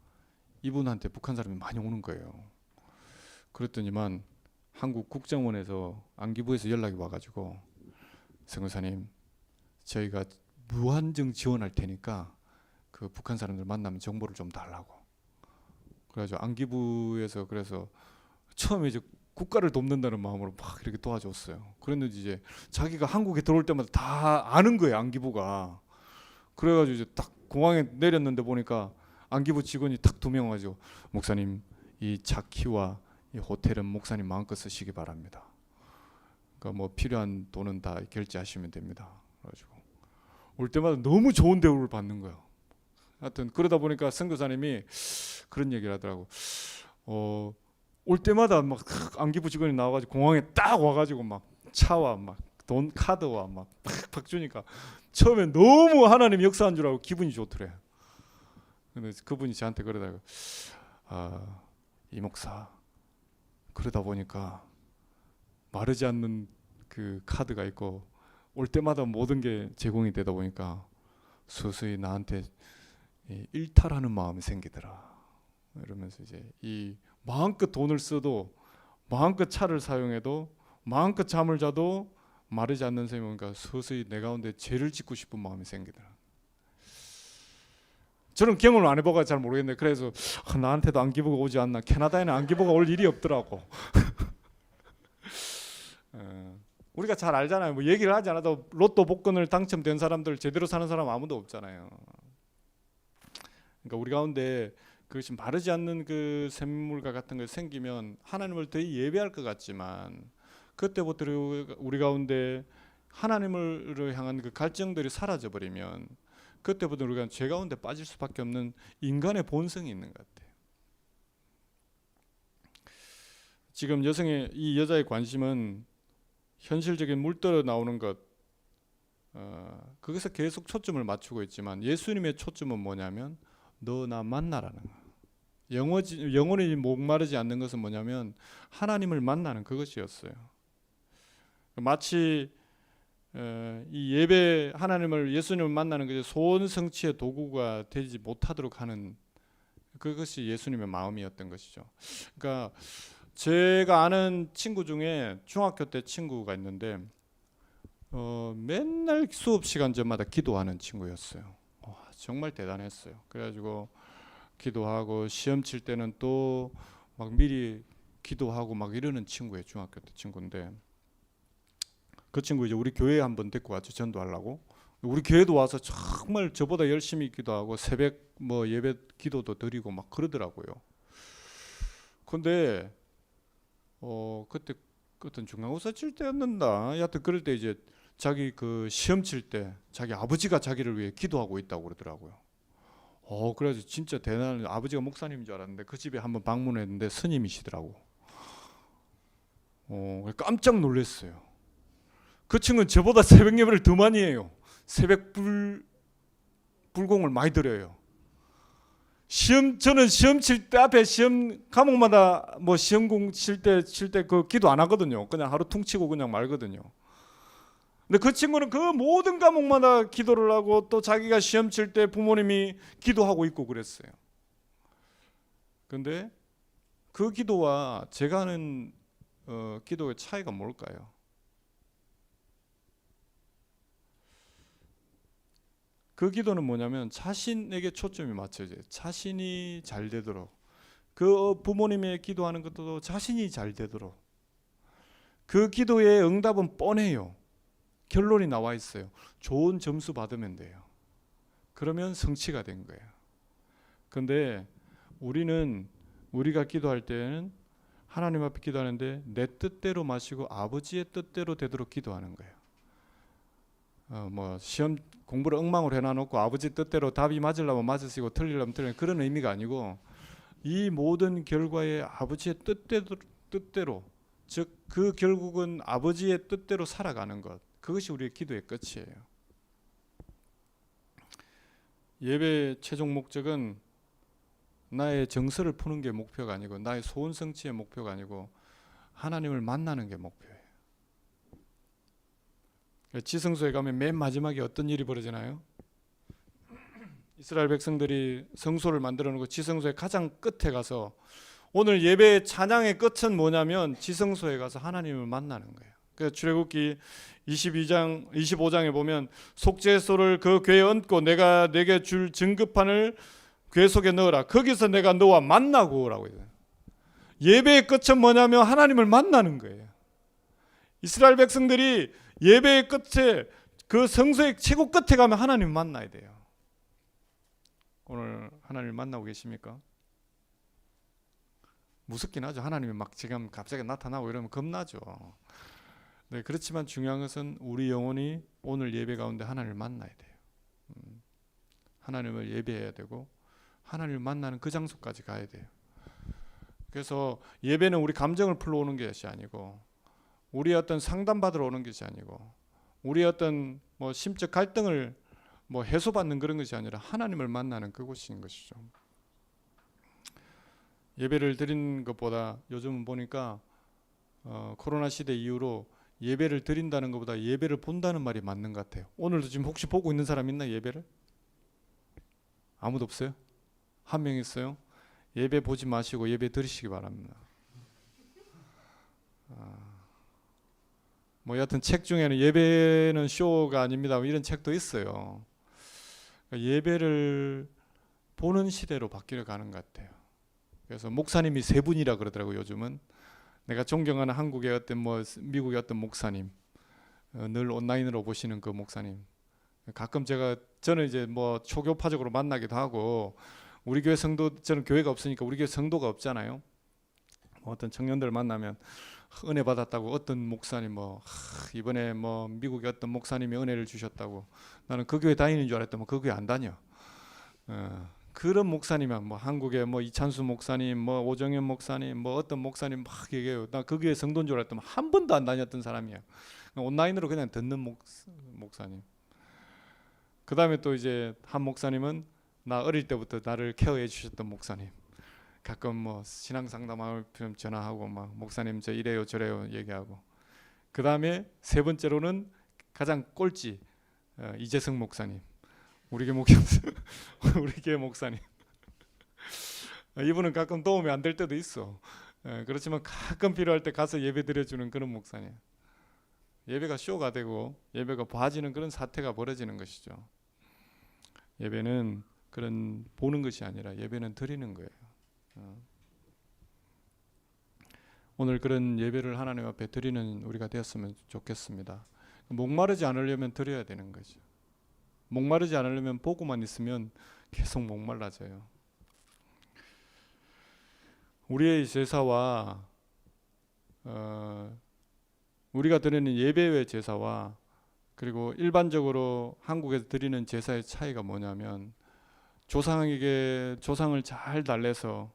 이분한테 북한 사람이 많이 오는 거예요. 그랬더니만 한국 국정원에서 안기부에서 연락이 와가지고 선교사님 저희가 무한정 지원할 테니까 그 북한 사람들 만나면 정보를 좀 달라고. 그래가지고 안기부에서 그래서 처음에 이제 국가를 돕는다는 마음으로 막 이렇게 도와줬어요. 그랬는데 이제 자기가 한국에 들어올 때마다 다 아는 거예요, 안기부가. 그래가지고 이제 딱 공항에 내렸는데 보니까 안기부 직원이 딱 2명 가지고 목사님 이 차키와 이 호텔은 목사님 마음껏 쓰시기 바랍니다. 그러니까 뭐 필요한 돈은 다 결제하시면 됩니다. 그래가지고 올 때마다 너무 좋은 대우를 받는 거예요. 하여튼 그러다 보니까 선교사님이 그런 얘기를 하더라고. 올 때마다 막 안기부 직원이 나와가지고 공항에 딱 와가지고 막 차와 막 돈 카드와 막 팍팍 주니까 처음에 너무 하나님 역사한 줄 알고 기분이 좋더래. 근데 그분이 저한테 그러다가 이 목사 그러다 보니까 마르지 않는 그 카드가 있고 올 때마다 모든 게 제공이 되다 보니까 서서히 나한테 일탈하는 마음이 생기더라. 이러면서 이제 이 마음껏 돈을 써도 마음껏 차를 사용해도 마음껏 잠을 자도 마르지 않는 셈이 오니까 서서히 내 가운데 죄를 짓고 싶은 마음이 생기더라. 저는 경험을 안 해봐가 잘 모르겠는데 그래서 나한테도 안기부가 오지 않나. 캐나다에는 안기부가 올 일이 없더라고. 우리가 잘 알잖아요. 뭐 얘기를 하지 않아도 로또 복권을 당첨된 사람들 제대로 사는 사람 아무도 없잖아요. 그러니까 우리 가운데 그것이 마르지 않는 그 샘물과 같은 게 생기면 하나님을 더 예배할 것 같지만 그때부터 우리 가운데 하나님을 향한 그 갈증들이 사라져 버리면 그때부터 우리가 죄 가운데 빠질 수밖에 없는 인간의 본성이 있는 것 같아요. 지금 이 여자의 관심은 현실적인 물들어 나오는 것, 그것에 계속 초점을 맞추고 있지만 예수님의 초점은 뭐냐면 너 나 만나라는 거예요. 영원히 목마르지 않는 것은 뭐냐면 하나님을 만나는 그것이었어요. 마치 이 예배 하나님을 예수님을 만나는 것이 소원 성취의 도구가 되지 못하도록 하는 그것이 예수님의 마음이었던 것이죠. 그러니까 제가 아는 친구 중에 중학교 때 친구가 있는데 맨날 수업 시간 전마다 기도하는 친구였어요. 정말 대단했어요. 그래가지고 기도하고 시험 칠 때는 또 막 미리 기도하고 막 이러는 친구예요. 중학교 때 친구인데 그 친구 이제 우리 교회에 한번 데리고 왔죠. 전도하려고. 우리 교회도 와서 정말 저보다 열심히 기도하고 새벽 뭐 예배 기도도 드리고 막 그러더라고요. 근데 그때 어떤 중간고사 칠 때였는다. 여하튼 그럴 때 이제 자기 그 시험 칠 때 자기 아버지가 자기를 위해 기도하고 있다고 그러더라고요. 그래서 진짜 대단한 아버지가 목사님인 줄 알았는데 그 집에 한번 방문했는데 스님이시더라고. 깜짝 놀랐어요. 그 친구는 저보다 새벽 예배를 더 많이 해요. 새벽 불공을 많이 드려요. 저는 시험 칠 때 앞에 시험 과목마다 뭐 시험 칠 때 그 기도 안 하거든요. 그냥 하루 퉁치고 그냥 말거든요. 근데 그 친구는 그 모든 과목마다 기도를 하고 또 자기가 시험 칠 때 부모님이 기도하고 있고 그랬어요. 근데 그 기도와 제가 하는 기도의 차이가 뭘까요? 그 기도는 뭐냐면 자신에게 초점이 맞춰져요. 자신이 잘 되도록. 그 부모님의 기도하는 것도 자신이 잘 되도록. 그 기도의 응답은 뻔해요. 결론이 나와 있어요. 좋은 점수 받으면 돼요. 그러면 성취가 된 거예요. 근데 우리가 기도할 때는 하나님 앞에 기도하는데 내 뜻대로 마시고 아버지의 뜻대로 되도록 기도하는 거예요. 뭐 시험 공부를 엉망으로 해놔놓고 아버지 뜻대로 답이 맞으려면 맞으시고 틀리려면 틀리는 그런 의미가 아니고 이 모든 결과에 아버지의 뜻대로 즉 그 결국은 아버지의 뜻대로 살아가는 것, 그것이 우리의 기도의 끝이에요. 예배의 최종 목적은 나의 정서를 푸는 게 목표가 아니고 나의 소원 성취의 목표가 아니고 하나님을 만나는 게 목표예요. 지성소에 가면 맨 마지막에 어떤 일이 벌어지나요? 이스라엘 백성들이 성소를 만들어 놓고 지성소의 가장 끝에 가서 오늘 예배의 찬양의 끝은 뭐냐면 지성소에 가서 하나님을 만나는 거예요. 그래서 출애굽기 25장에 보면 속죄소를 그 궤에 얹고 내가 내게 줄 증거판을 궤 속에 넣어라. 거기서 내가 너와 만나고 오라고 해요. 예배의 끝은 뭐냐면 하나님을 만나는 거예요. 이스라엘 백성들이 예배의 끝에 그 성소의 최고 끝에 가면 하나님을 만나야 돼요. 오늘 하나님을 만나고 계십니까? 무섭긴 하죠. 하나님이 막 지금 갑자기 나타나고 이러면 겁나죠. 네, 그렇지만 중요한 것은 우리 영혼이 오늘 예배 가운데 하나님을 만나야 돼요. 하나님을 예배해야 되고 하나님을 만나는 그 장소까지 가야 돼요. 그래서 예배는 우리 감정을 풀러 오는 것이 아니고 우리의 어떤 상담받으러 오는 것이 아니고 우리의 어떤 뭐 심적 갈등을 뭐 해소받는 그런 것이 아니라 하나님을 만나는 그곳인 것이죠. 예배를 드리는 것보다 요즘은 보니까 코로나 시대 이후로 예배를 드린다는 것보다 예배를 본다는 말이 맞는 것 같아요. 오늘도 지금 혹시 보고 있는 사람 있나 예배를? 아무도 없어요? 한 명 있어요? 예배 보지 마시고 예배 드리시기 바랍니다. 뭐 여하튼 책 중에는 예배는 쇼가 아닙니다 이런 책도 있어요. 그러니까 예배를 보는 시대로 바뀌어 가는 것 같아요. 그래서 목사님이 세 분이라 그러더라고요. 요즘은 내가 존경하는 한국의 어떤 뭐 미국의 어떤 목사님, 늘 온라인으로 보시는 그 목사님, 가끔 저는 이제 뭐 초교파적으로 만나기도 하고 우리 교회 성도, 저는 교회가 없으니까 우리 교회 성도가 없잖아요. 어떤 청년들 만나면 은혜 받았다고 어떤 목사님 뭐 이번에 뭐 미국의 어떤 목사님이 은혜를 주셨다고 나는 그 교회 다니는 줄 알았더니 그 교회 안 다녀. 그런 목사님은 뭐 한국의 뭐 이찬수 목사님, 뭐 오정현 목사님, 뭐 어떤 목사님 막 얘기해요. 나 그 교회 성도인 줄 알았더니 한 번도 안 다녔던 사람이야. 온라인으로 그냥 듣는 목사님. 그 다음에 또 이제 한 목사님은 나 어릴 때부터 나를 케어해 주셨던 목사님. 가끔 뭐 신앙 상담하면 전화하고 막 목사님 저 이래요 저래요 얘기하고. 그 다음에 세 번째로는 가장 꼴찌 이재성 목사님. 우리 교회 목사님. 이분은 가끔 도움이 안 될 때도 있어. 그렇지만 가끔 필요할 때 가서 예배 드려주는 그런 목사님. 예배가 쇼가 되고 예배가 봐지는 그런 사태가 벌어지는 것이죠. 예배는 그런 보는 것이 아니라 예배는 드리는 거예요. 오늘 그런 예배를 하나님 앞에 드리는 우리가 되었으면 좋겠습니다. 목마르지 않으려면 드려야 되는 거죠. 목마르지 않으려면 보고만 있으면 계속 목말라져요. 우리의 제사와 우리가 드리는 예배의 제사와 그리고 일반적으로 한국에서 드리는 제사의 차이가 뭐냐면 조상을 잘 달래서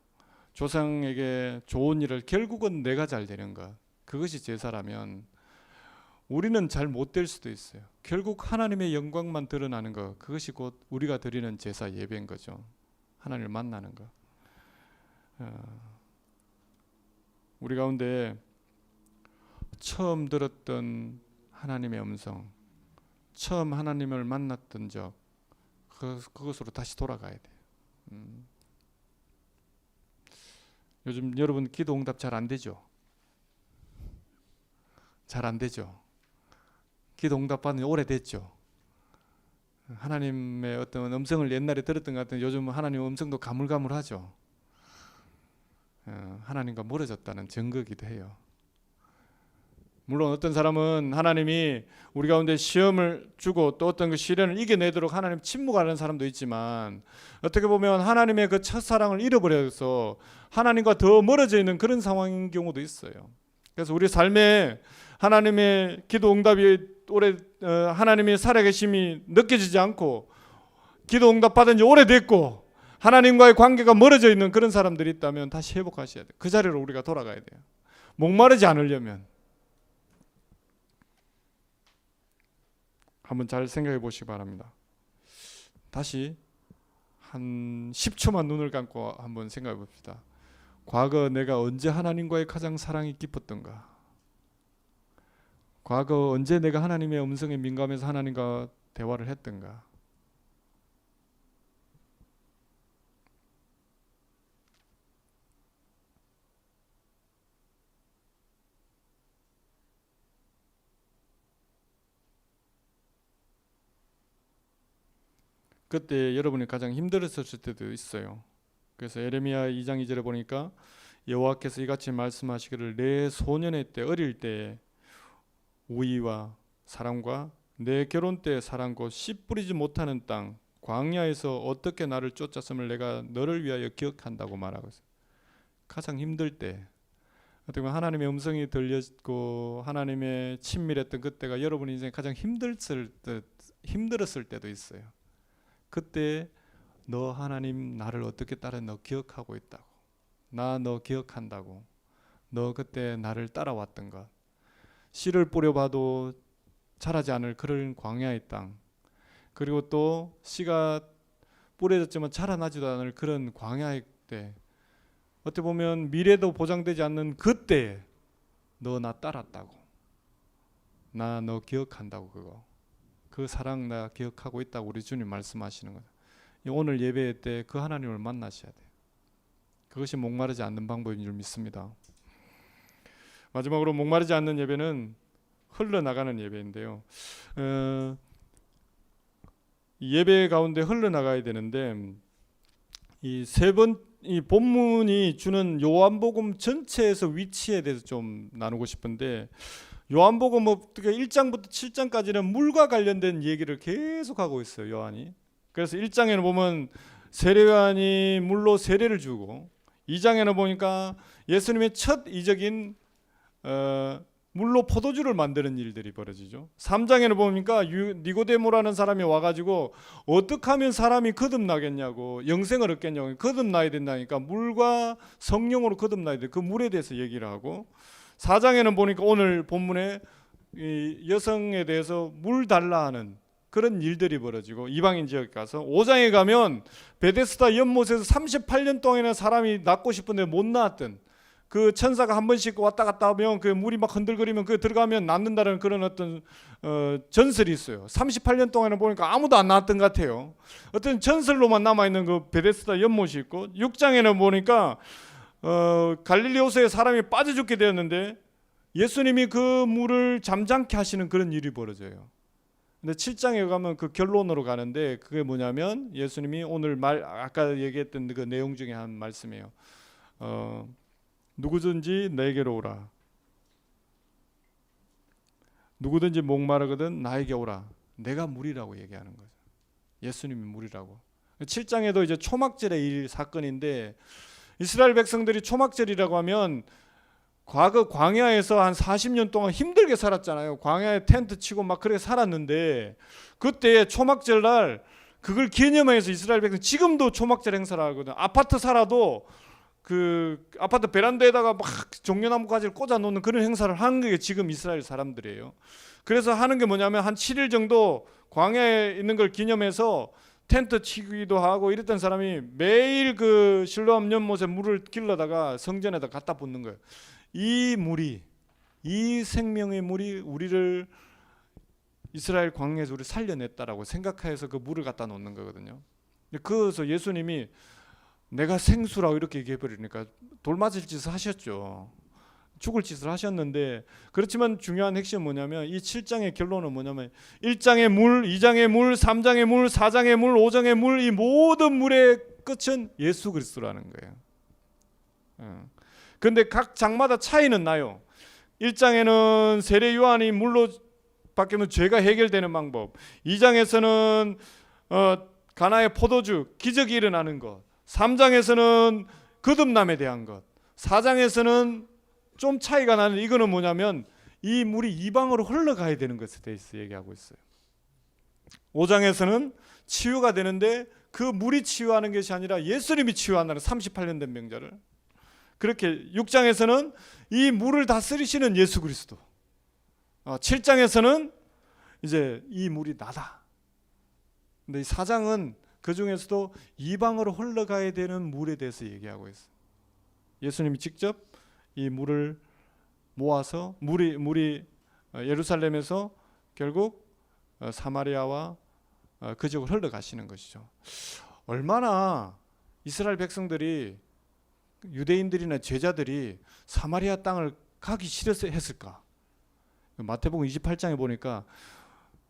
조상에게 좋은 일을 결국은 내가 잘 되는 것, 그것이 제사라면 우리는 잘 못 될 수도 있어요. 결국 하나님의 영광만 드러나는 것, 그것이 곧 우리가 드리는 제사 예배인 거죠. 하나님을 만나는 것. 우리 가운데 처음 들었던 하나님의 음성, 처음 하나님을 만났던 적, 그것으로 다시 돌아가야 돼요. 요즘 여러분 기도 응답 잘 안 되죠? 잘 안 되죠? 기도 응답 받은 지 오래됐죠? 하나님의 어떤 음성을 옛날에 들었던 것 같은데 요즘 하나님의 음성도 가물가물하죠? 하나님과 멀어졌다는 증거이기도 해요. 물론 어떤 사람은 하나님이 우리 가운데 시험을 주고 또 어떤 그 시련을 이겨내도록 하나님 침묵하는 사람도 있지만 어떻게 보면 하나님의 그 첫사랑을 잃어버려서 하나님과 더 멀어져 있는 그런 상황인 경우도 있어요. 그래서 우리 삶에 하나님의 기도 응답이 하나님의 살아계심이 느껴지지 않고 기도 응답 받은 지 오래됐고 하나님과의 관계가 멀어져 있는 그런 사람들이 있다면 다시 회복하셔야 돼요. 그 자리로 우리가 돌아가야 돼요. 목마르지 않으려면 한번 잘 생각해 보시기 바랍니다. 다시 한 10초만 눈을 감고 한번 생각해 봅시다. 과거 내가 언제 하나님과의 가장 사랑이 깊었던가? 과거 언제 내가 하나님의 음성에 민감해서 하나님과 대화를 했던가? 그때 여러분이 가장 힘들었을 때도 있어요. 그래서 예레미야 2장 2절에 보니까 여호와께서 이같이 말씀하시기를 내 소년의 때 어릴 때에 우위와 사랑과 내 결혼 때 사랑과 씨 뿌리지 못하는 땅 광야에서 어떻게 나를 쫓았음을 내가 너를 위하여 기억한다고 말하고 있어요. 가장 힘들 때 어떻게 보면 하나님의 음성이 들렸고 하나님의 친밀했던 그때가 여러분 인생에 가장 힘들었을 때도 있어요. 그때 너 하나님 나를 어떻게 따라 너 기억하고 있다고, 나 너 기억한다고, 너 그때 나를 따라왔던 것, 씨를 뿌려봐도 자라지 않을 그런 광야의 땅, 그리고 또 씨가 뿌려졌지만 자라나지도 않을 그런 광야의 때, 어떻게 보면 미래도 보장되지 않는 그때 너 나 따랐다고, 나 너 기억한다고, 그거 그 사랑 나 기억하고 있다고 우리 주님 말씀하시는 거예요. 오늘 예배 때 그 하나님을 만나셔야 돼요. 그것이 목마르지 않는 방법인 줄 믿습니다. 마지막으로 목마르지 않는 예배는 흘러나가는 예배인데요. 예배 가운데 흘러나가야 되는데 이 본문이 주는 요한복음 전체에서 위치에 대해서 좀 나누고 싶은데, 요한복음 1장부터 7장까지는 물과 관련된 얘기를 계속하고 있어요, 요한이. 그래서 1장에는 보면 세례요한이 물로 세례를 주고, 2장에는 보니까 예수님의 첫 이적인 물로 포도주를 만드는 일들이 벌어지죠. 3장에는 보니까 니고데모라는 사람이 와가지고 어떻게 하면 사람이 거듭나겠냐고, 영생을 얻겠냐고, 거듭나야 된다니까 물과 성령으로 거듭나야 돼. 그 물에 대해서 얘기를 하고, 4장에는 보니까 오늘 본문에 이 여성에 대해서 물 달라 하는 그런 일들이 벌어지고 이방인 지역에 가서, 5장에 가면 베데스다 연못에서 38년 동안이나 사람이 낫고 싶은데 못 낳았던 그 천사가 한 번씩 왔다 갔다 하면 그 물이 막 흔들거리면 그 들어가면 낫는다는 그런 어떤 전설이 있어요. 38년 동안은 보니까 아무도 안 나왔던 것 같아요. 어떤 전설로만 남아있는 그 베데스다 연못이 있고, 6장에는 보니까 갈릴리 호수에 사람이 빠져 죽게 되었는데 예수님이 그 물을 잠잠케 하시는 그런 일이 벌어져요. 근데 7장에 가면 그 결론으로 가는데, 그게 뭐냐면 예수님이 오늘 아까 얘기했던 그 내용 중에 한 말씀이에요. 누구든지 내게로 오라. 누구든지 목마르거든 나에게 오라. 내가 물이라고 얘기하는 거죠. 예수님이 물이라고. 7장에도 이제 초막절의 일 사건인데, 이스라엘 백성들이 초막절이라고 하면 과거 광야에서 한 40년 동안 힘들게 살았잖아요. 광야에 텐트 치고 막 그렇게 살았는데, 그때 초막절 날 그걸 기념해서 이스라엘 백성 지금도 초막절 행사를 하거든. 아파트 살아도 그 아파트 베란다에다가 막 종려나무 가지를 꽂아 놓는 그런 행사를 하는 게 지금 이스라엘 사람들이에요. 그래서 하는 게 뭐냐면 한 7일 정도 광야에 있는 걸 기념해서 텐트 치기도 하고 이랬던 사람이 매일 그 실로암 연못에 물을 길러다가 성전에다 갖다 붓는 거예요. 이 물이, 이 생명의 물이 우리를 이스라엘 광야에서 우리 살려냈다라고 생각해서 그 물을 갖다 놓는 거거든요. 그래서 예수님이 내가 생수라고 이렇게 얘기해 버리니까 돌맞을 짓을 하셨죠. 죽을 짓을 하셨는데, 그렇지만 중요한 핵심은 뭐냐면 이 7장의 결론은 뭐냐면 1장의 물, 2장의 물, 3장의 물, 4장의 물, 5장의 물, 이 모든 물의 끝은 예수 그리스도라는 거예요. 그런데 각 장마다 차이는 나요. 1장에는 세례 요한이 물로 바뀌면 죄가 해결되는 방법, 2장에서는 가나의 포도주 기적이 일어나는 것, 3장에서는 거듭남에 대한 것, 4장에서는 좀 차이가 나는 이거는 뭐냐면 이 물이 이방으로 흘러가야 되는 것에 대해서 얘기하고 있어요. 5장에서는 치유가 되는데 그 물이 치유하는 것이 아니라 예수님이 치유한다는 38년 된 병자를. 그렇게 6장에서는 이 물을 다스리시는 예수 그리스도. 7장에서는 이제 이 물이 나다. 근데 이 4장은 그 중에서도 이방으로 흘러가야 되는 물에 대해서 얘기하고 있어요. 예수님이 직접 이 물을 모아서 물이 예루살렘에서 결국 사마리아와 그 지역을 흘러가시는 것이죠. 얼마나 이스라엘 백성들이, 유대인들이나 제자들이 사마리아 땅을 가기 싫어서 했을까? 마태복음 28장에 보니까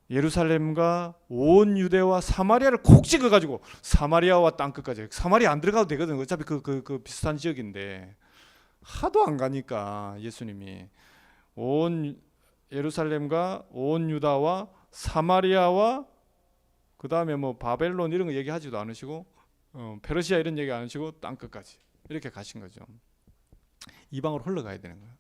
예루살렘과 온 유대와 사마리아를 콕 찍어가지고 사마리아와 땅끝까지, 사마리아 안 들어가도 되거든. 어차피 그 비슷한 지역인데 하도 안 가니까 예수님이 온 예루살렘과 온 유다와 사마리아와 그 다음에 뭐 바벨론 이런 거 얘기하지도 않으시고 페르시아 이런 얘기 안 하시고 땅 끝까지 이렇게 가신 거죠. 이방으로 흘러가야 되는 거예요.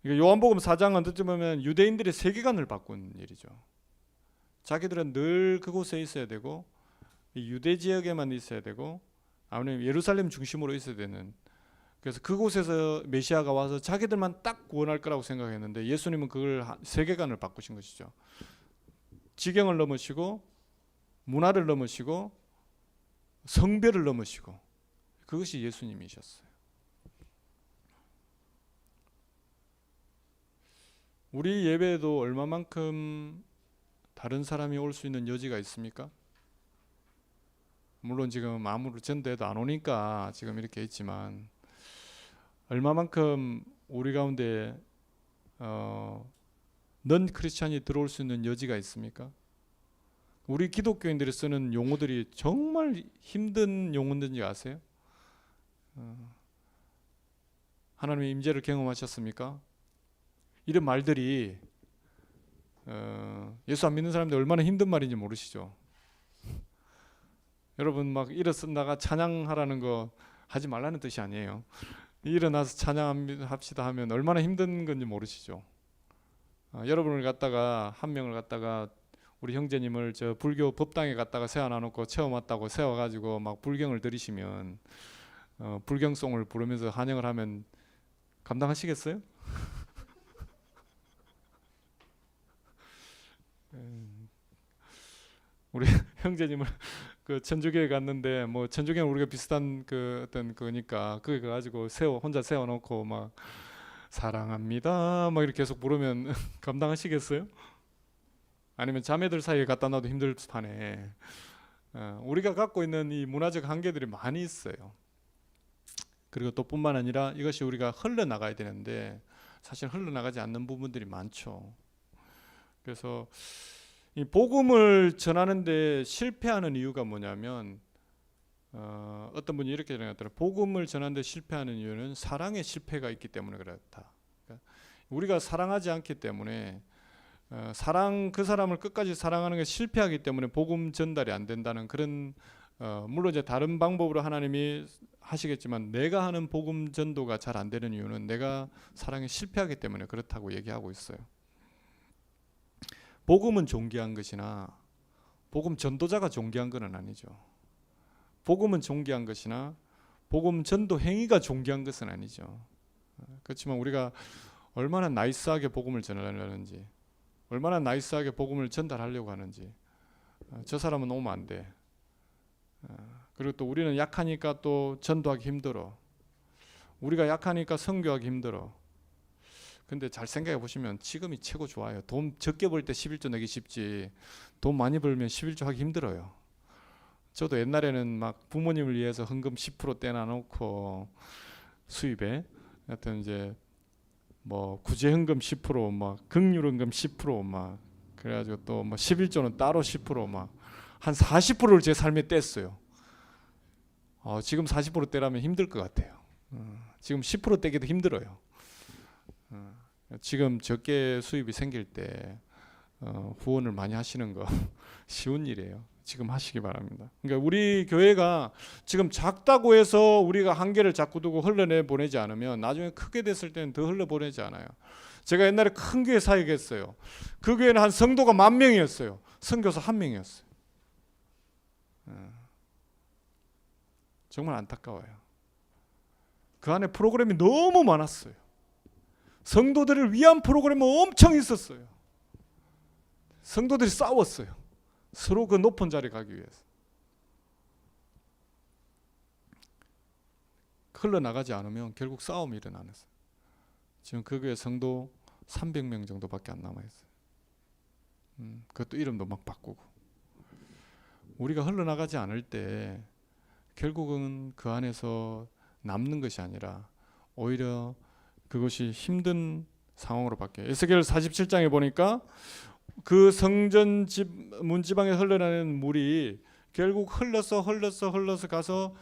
이게 요한복음 4장은 어떻게 보면 유대인들의 세계관을 바꾼 일이죠. 자기들은 늘 그곳에 있어야 되고 이 유대 지역에만 있어야 되고 아니면 예루살렘 중심으로 있어야 되는, 그래서 그곳에서 메시아가 와서 자기들만 딱 구원할 거라고 생각했는데 예수님은 그걸 세계관을 바꾸신 것이죠. 지경을 넘으시고 문화를 넘으시고 성별을 넘으시고, 그것이 예수님이셨어요. 우리 예배에도 얼마만큼 다른 사람이 올 수 있는 여지가 있습니까? 물론 지금 아무리 전도해도 안 오니까 지금 이렇게 있지만 얼마만큼 우리 가운데 넌 크리스찬이 들어올 수 있는 여지가 있습니까? 우리 기독교인들이 쓰는 용어들이 정말 힘든 용어인지 아세요? 하나님의 임재를 경험하셨습니까? 이런 말들이 예수 안 믿는 사람들 얼마나 힘든 말인지 모르시죠? 여러분 막 일어나가 찬양하라는 거 하지 말라는 뜻이 아니에요. 일어나서 찬양합시다 하면 얼마나 힘든 건지 모르시죠? 여러분을 갖다가 한 명을 갖다가 우리 형제님을 저 불교 법당에 갖다가 세워놔놓고 체험 왔다고 세워가지고 막 불경을 들이시면 불경송을 부르면서 환영을 하면 감당하시겠어요? 우리 형제님을 그 천주교에 갔는데 뭐 천주교는 우리가 비슷한 그 어떤 거니까 그거 가지고 혼자 세워놓고 막 사랑합니다 막 이렇게 계속 부르면 감당하시겠어요? 아니면 자매들 사이에 갖다 놔도 힘들 판에 우리가 갖고 있는 이 문화적 한계들이 많이 있어요. 그리고 또 뿐만 아니라 이것이 우리가 흘러나가야 되는데 사실 흘러나가지 않는 부분들이 많죠. 그래서 이 복음을 전하는데 실패하는 이유가 뭐냐면 어떤 분이 이렇게 생각하더라고요. 복음을 전하는데 실패하는 이유는 사랑의 실패가 있기 때문에 그렇다. 그러니까 우리가 사랑하지 않기 때문에 그 사람을 끝까지 사랑하는 게 실패하기 때문에 복음 전달이 안 된다는 그런 물론 이제 다른 방법으로 하나님이 하시겠지만 내가 하는 복음 전도가 잘 안 되는 이유는 내가 사랑에 실패하기 때문에 그렇다고 얘기하고 있어요. 복음은 존귀한 것이나 복음 전도자가 존귀한 것은 아니죠. 복음은 존귀한 것이나 복음 전도 행위가 존귀한 것은 아니죠. 그렇지만 우리가 얼마나 나이스하게 복음을 전하려는지, 얼마나 나이스하게 복음을 전달하려고 하는지, 저 사람은 오면 안 돼. 그리고 또 우리는 약하니까 또 전도하기 힘들어. 우리가 약하니까 선교하기 힘들어. 근데 잘 생각해 보시면 지금이 최고 좋아요. 돈 적게 벌 때 11조 내기 쉽지 돈 많이 벌면 11조 하기 힘들어요. 저도 옛날에는 막 부모님을 위해서 헌금 10% 떼놔놓고 수입에 하여튼 이제 뭐 구제헌금 10% 막 긍휼헌금 10% 그래가지고 또 뭐 11조는 따로 10% 한 40%를 제 삶에 뗐어요. 지금 40% 떼라면 힘들 것 같아요. 지금 10% 떼기도 힘들어요. 지금 적게 수입이 생길 때 후원을 많이 하시는 거 쉬운 일이에요. 지금 하시기 바랍니다. 그러니까 우리 교회가 지금 작다고 해서 우리가 한계를 자꾸 두고 흘러내 보내지 않으면 나중에 크게 됐을 때는 더 흘러보내지 않아요. 제가 옛날에 큰 교회 사역했어요. 그 교회는 한 성도가 10,000명이었어요. 선교사 1명이었어요. 정말 안타까워요. 그 안에 프로그램이 너무 많았어요. 성도들을 위한 프로그램은 엄청 있었어요. 성도들이 싸웠어요. 서로 그 높은 자리에 가기 위해서. 흘러나가지 않으면 결국 싸움이 일어나는 거예요. 지금 그 교회 성도 300명 정도밖에 안 남아있어요. 그것도 이름도 막 바꾸고. 우리가 흘러나가지 않을 때 결국은 그 안에서 남는 것이 아니라 오히려 그것이 힘든 상황으로 바뀌어요. 에스겔 47장에 보니까 그 성전 문지방에 흘러나는 물이 결국 흘러서 가서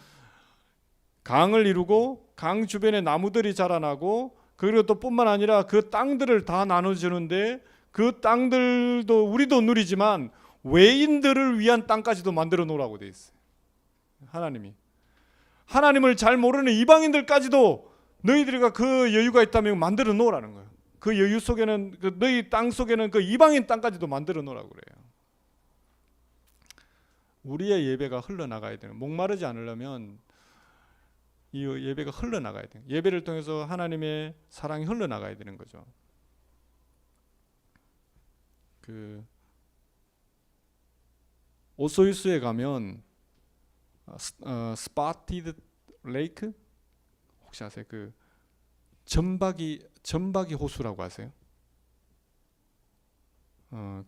강을 이루고 강 주변에 나무들이 자라나고 그리고 또 뿐만 아니라 그 땅들을 다 나눠주는데 그 땅들도 우리도 누리지만 외인들을 위한 땅까지도 만들어 놓으라고 돼 있어요. 하나님이 하나님을 잘 모르는 이방인들까지도 너희들과 그 여유가 있다면 만들어 놓으라는 거예요. 그 여유 속에는 그 너희 땅 속에는 그 이방인 땅까지도 만들어 놓으라고 그래요. 우리의 예배가 흘러나가야 되는, 목마르지 않으려면 이 예배가 흘러나가야 돼요. 예배를 통해서 하나님의 사랑이 흘러나가야 되는 거죠. 그 오소유스에 가면 스파티드 레이크 혹시 아세요? 그 점박이 호수라고 아세요?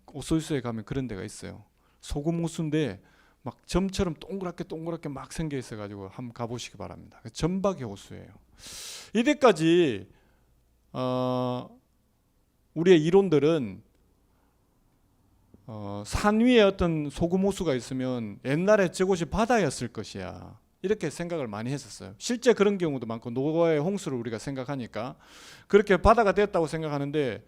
오소유스에 가면 그런 데가 있어요. 소금 호수인데 막 점처럼 동그랗게 막 생겨 있어가지고 한번 가보시기 바랍니다. 점박이 호수예요. 이때까지 우리의 이론들은 산 위에 어떤 소금 호수가 있으면 옛날에 저곳이 바다였을 것이야, 이렇게 생각을 많이 했었어요. 실제 그런 경우도 많고 노아의 홍수를 우리가 생각하니까 그렇게 바다가 됐다고 생각하는데,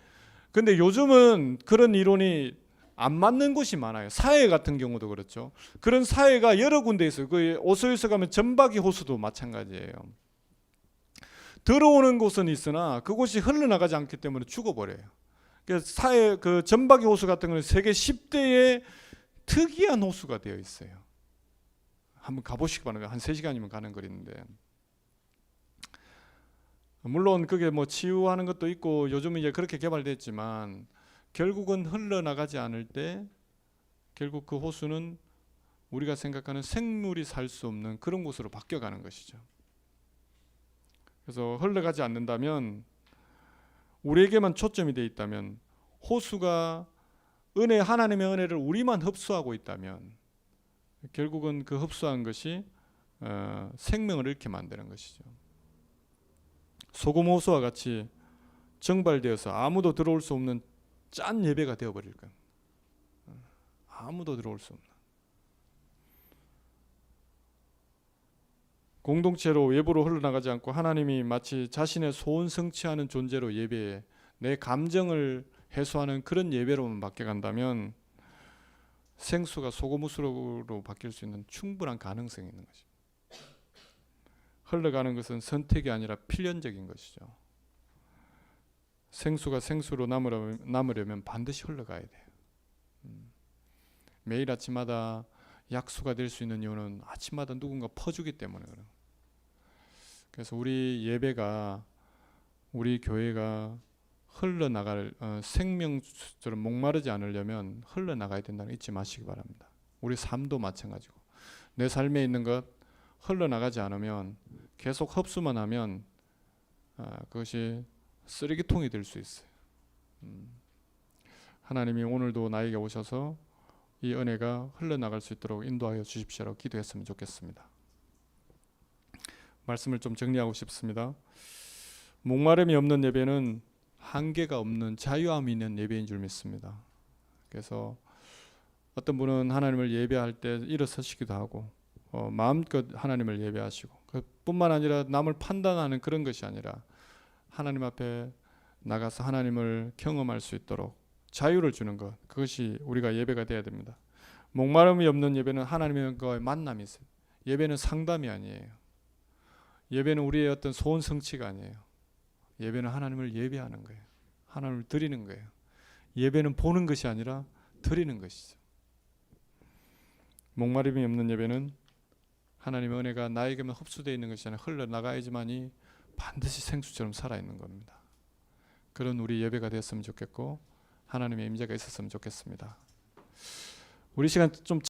근데 요즘은 그런 이론이 안 맞는 곳이 많아요. 사해 같은 경우도 그렇죠. 그런 사해가 여러 군데 있어요. 그 오소유스 가면 점박이 호수도 마찬가지예요. 들어오는 곳은 있으나 그곳이 흘러나가지 않기 때문에 죽어버려요. 그래서 사해 그 점박이 호수 같은 경우는 세계 10대의 특이한 호수가 되어 있어요. 한번 가보시기 바랍니다. 한 3시간이면 가는 거리인데, 물론 그게 뭐 치유하는 것도 있고 요즘은 이제 그렇게 개발됐지만 결국은 흘러나가지 않을 때 결국 그 호수는 우리가 생각하는 생물이 살 수 없는 그런 곳으로 바뀌어가는 것이죠. 그래서 흘러가지 않는다면, 우리에게만 초점이 되어 있다면, 호수가 하나님의 은혜를 우리만 흡수하고 있다면 결국은 그 흡수한 것이 생명을 잃게 만드는 것이죠. 소금 호수와 같이 정발되어서 아무도 들어올 수 없는 짠 예배가 되어버릴 거예요. 아무도 들어올 수 없는 공동체로 외부로 흘러나가지 않고 하나님이 마치 자신의 소원 성취하는 존재로 예배해 내 감정을 해소하는 그런 예배로만 바뀌어간다면 생수가 소금호수로 바뀔 수 있는 충분한 가능성이 있는 것이죠. 흘러가는 것은 선택이 아니라 필연적인 것이죠. 생수가 생수로 남으려면 반드시 흘러가야 돼요. 매일 아침마다 약수가 될 수 있는 이유는 아침마다 누군가 퍼주기 때문에 그래요. 그래서 우리 예배가, 우리 교회가 흘러나갈 생명처럼 목마르지 않으려면 흘러나가야 된다는 거 잊지 마시기 바랍니다. 우리 삶도 마찬가지고 내 삶에 있는 것 흘러나가지 않으면, 계속 흡수만 하면 그것이 쓰레기통이 될 수 있어요. 하나님이 오늘도 나에게 오셔서 이 은혜가 흘러나갈 수 있도록 인도하여 주십시오라고 기도했으면 좋겠습니다. 말씀을 좀 정리하고 싶습니다. 목마름이 없는 예배는 한계가 없는 자유함이 있는 예배인 줄 믿습니다. 그래서 어떤 분은 하나님을 예배할 때 일어서시기도 하고 마음껏 하나님을 예배하시고, 그뿐만 아니라 남을 판단하는 그런 것이 아니라 하나님 앞에 나가서 하나님을 경험할 수 있도록 자유를 주는 것, 그것이 우리가 예배가 되어야 됩니다. 목마름이 없는 예배는 하나님과의 만남이 있어요. 예배는 상담이 아니에요. 예배는 우리의 어떤 소원 성취가 아니에요. 예배는 하나님을 예배하는 거예요. 하나님을 드리는 거예요. 예배는 보는 것이 아니라 드리는 것이죠. 목마름이 없는 예배는 하나님의 은혜가 나에게만 흡수되어 있는 것이 아니라 흘러나가야지만이 반드시 생수처럼 살아있는 겁니다. 그런 우리 예배가 됐으면 좋겠고 하나님의 임재가 있었으면 좋겠습니다. 우리 시간 좀